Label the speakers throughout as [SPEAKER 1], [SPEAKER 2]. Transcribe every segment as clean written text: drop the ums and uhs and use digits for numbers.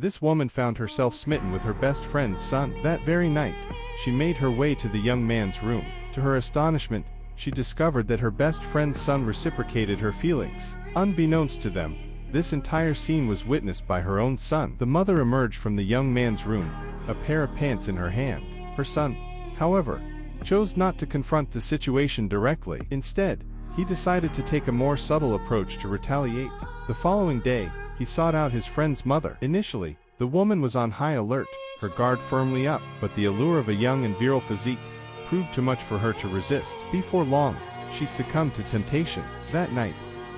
[SPEAKER 1] this woman found herself smitten with her best friend's son. That very night, she made her way to the young man's room. To her astonishment, she discovered that her best friend's son reciprocated her feelings. Unbeknownst to them, this entire scene was witnessed by her own son. The mother emerged from the young man's room, a pair of pants in her hand. Her son, however, chose not to confront the situation directly. Instead, he decided to take a more subtle approach to retaliate. The following day, he sought out his friend's mother. Initially, the woman was on high alert, her guard firmly up, but the allure of a young and virile physique proved too much for her to resist. Before long, she succumbed to temptation. That night,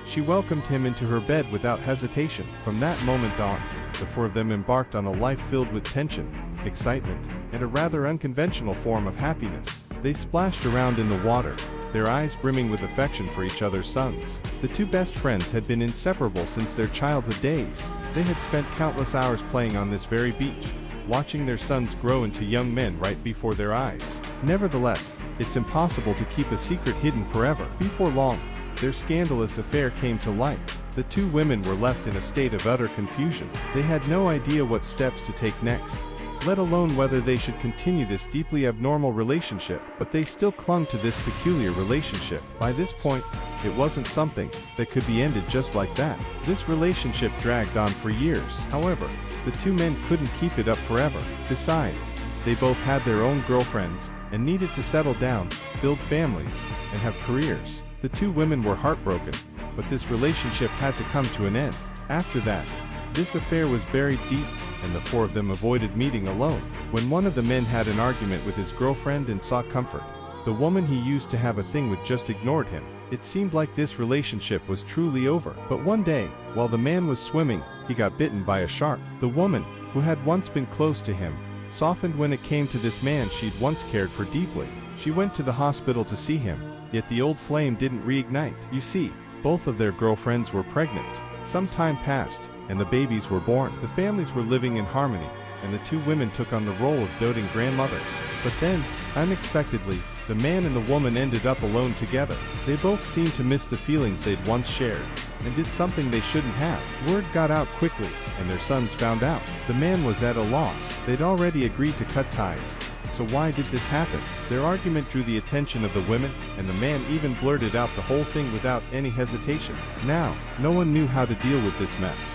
[SPEAKER 1] she welcomed him into her bed without hesitation. From that moment on, the four of them embarked on a life filled with tension, excitement, and a rather unconventional form of happiness. They splashed around in the water, their eyes brimming with affection for each other's sons. The two best friends had been inseparable since their childhood days. They had spent countless hours playing on this very beach, watching their sons grow into young men right before their eyes. Nevertheless, it's impossible to keep a secret hidden forever. Before long, their scandalous affair came to light. The two women were left in a state of utter confusion. They had no idea what steps to take next, let alone whether they should continue this deeply abnormal relationship. But they still clung to this peculiar relationship. By this point, it wasn't something that could be ended just like that. This relationship dragged on for years. However, the two men couldn't keep it up forever. Besides, they both had their own girlfriends and needed to settle down, build families, and have careers. The two women were heartbroken, but this relationship had to come to an end. After that, this affair was buried deep, and the four of them avoided meeting alone. When one of the men had an argument with his girlfriend and sought comfort, the woman he used to have a thing with just ignored him. It seemed like this relationship was truly over. But one day, while the man was swimming, he got bitten by a shark. The woman, who had once been close to him, softened when it came to this man she'd once cared for deeply. She went to the hospital to see him, yet the old flame didn't reignite. You see, both of their girlfriends were pregnant. Some time passed, and the babies were born. The families were living in harmony, and the two women took on the role of doting grandmothers. But then, unexpectedly, the man and the woman ended up alone together. They both seemed to miss the feelings they'd once shared, and did something they shouldn't have. Word got out quickly, and their sons found out. The man was at a loss. They'd already agreed to cut ties, so why did this happen? Their argument drew the attention of the women, and the man even blurted out the whole thing without any hesitation. Now, no one knew how to deal with this mess.